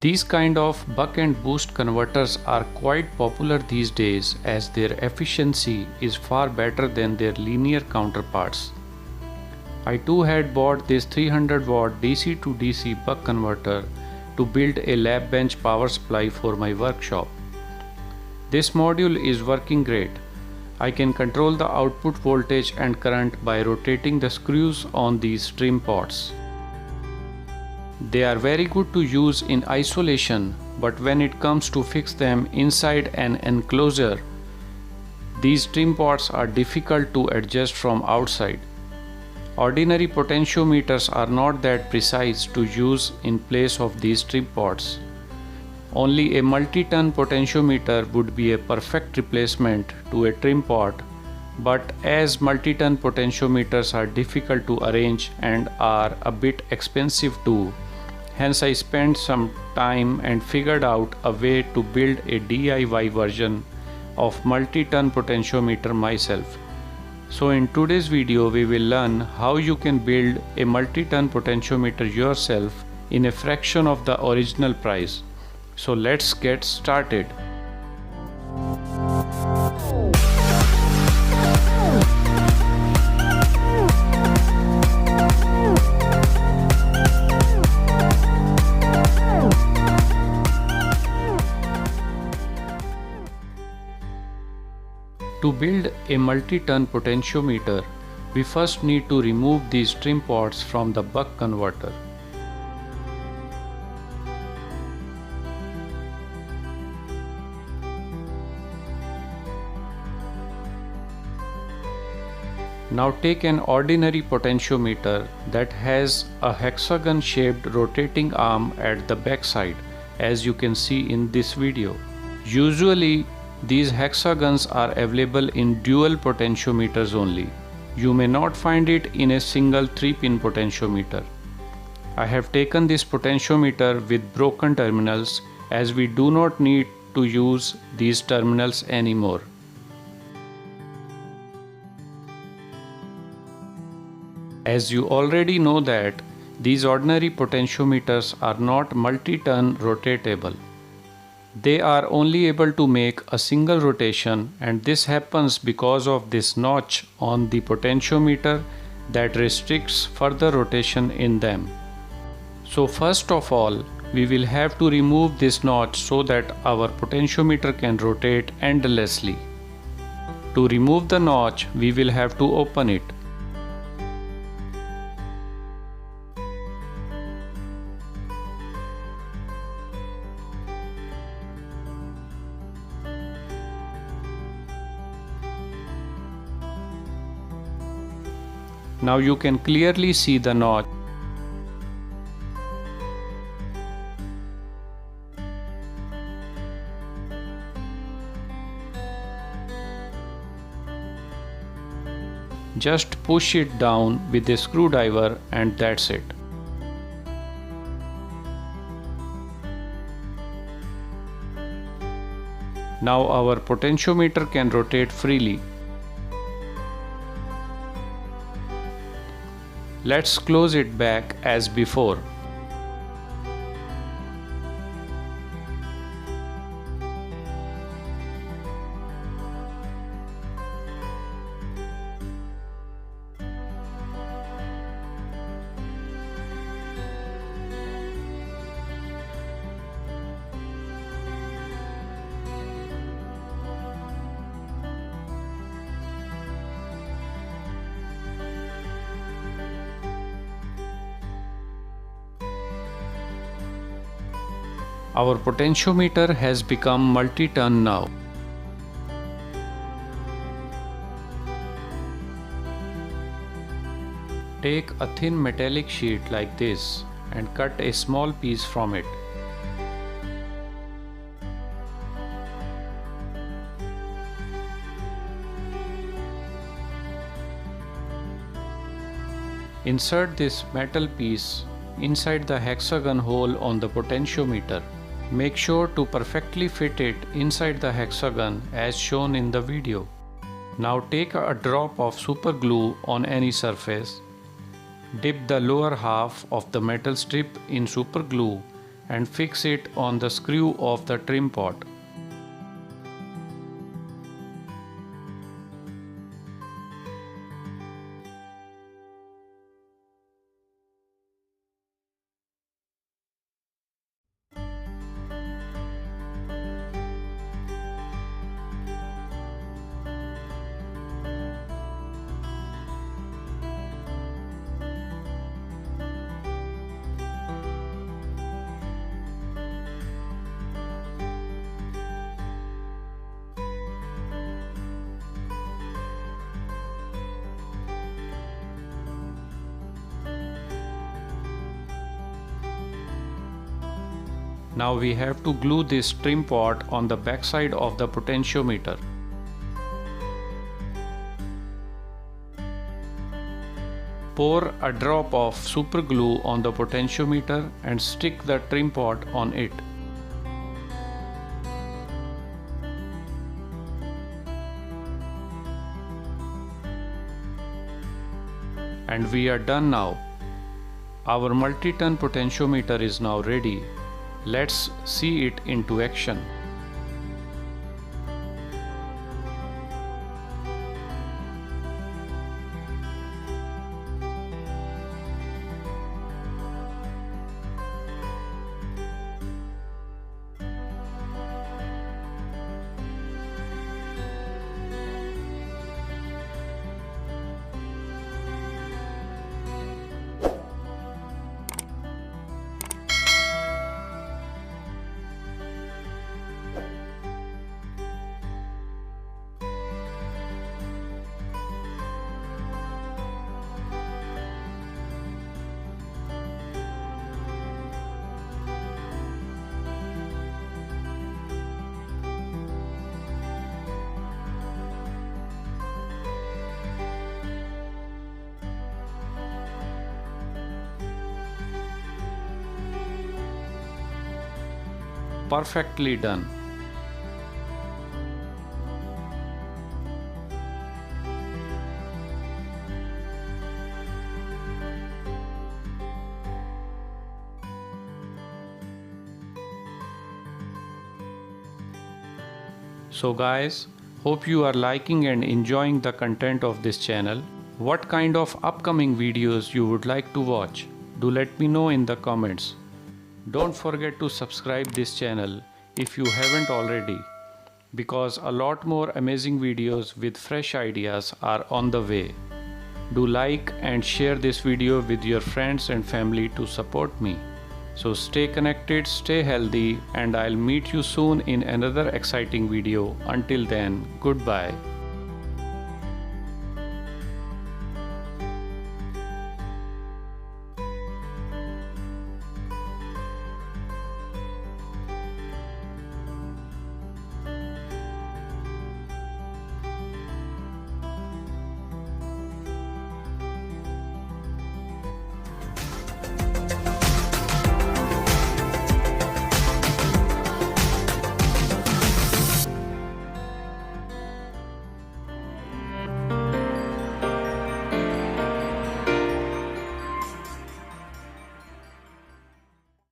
These kind of buck and boost converters are quite popular these days as their efficiency is far better than their linear counterparts. I too had bought this 300 watt DC to DC buck converter to build a lab bench power supply for my workshop. This module is working great. I can control the output voltage and current by rotating the screws on these trim pots. They are very good to use in isolation, but when it comes to fix them inside an enclosure, these trim pots are difficult to adjust from outside. Ordinary potentiometers are not that precise to use in place of these trim pots. Only a multi-ton potentiometer would be a perfect replacement to a trim pot, but as multi-ton potentiometers are difficult to arrange and are a bit expensive too, hence I spent some time and figured out a way to build a DIY version of multi-ton potentiometer myself. So in today's video we will learn how you can build a multi-ton potentiometer yourself in a fraction of the original price. So let's get started. To build a multi-ton potentiometer, we first need to remove these trim pots from the buck converter. Now take an ordinary potentiometer that has a hexagon shaped rotating arm at the back side, as you can see in this video. Usually these hexagons are available in dual potentiometers only. You may not find it in a single 3-pin potentiometer. I have taken this potentiometer with broken terminals as we do not need to use these terminals anymore. As you already know that these ordinary potentiometers are not multi-ton rotatable. They are only able to make a single rotation, and this happens because of this notch on the potentiometer that restricts further rotation in them. So first of all, we will have to remove this notch so that our potentiometer can rotate endlessly. To remove the notch, we will have to open it. Now you can clearly see the notch. Just push it down with a screwdriver and that's it. Now our potentiometer can rotate freely. Let's close it back as before. Our potentiometer has become multi-ton now. Take a thin metallic sheet like this and cut a small piece from it. Insert this metal piece inside the hexagon hole on the potentiometer. Make sure to perfectly fit it inside the hexagon as shown in the video. Now take a drop of super glue on any surface. Dip the lower half of the metal strip in super glue and fix it on the screw of the trim pot. Now we have to glue this trim pot on the backside of the potentiometer. Pour a drop of super glue on the potentiometer and stick the trim pot on it. And we are done now. Our multi-ton potentiometer is now ready. Let's see it into action. Perfectly done. So guys, hope you are liking and enjoying the content of this channel. What kind of upcoming videos you would like to watch? Do let me know in the comments. Don't forget to subscribe this channel if you haven't already, because a lot more amazing videos with fresh ideas are on the way. Do like and share this video with your friends and family to support me. So stay connected, stay healthy, and I'll meet you soon in another exciting video. Until then, goodbye.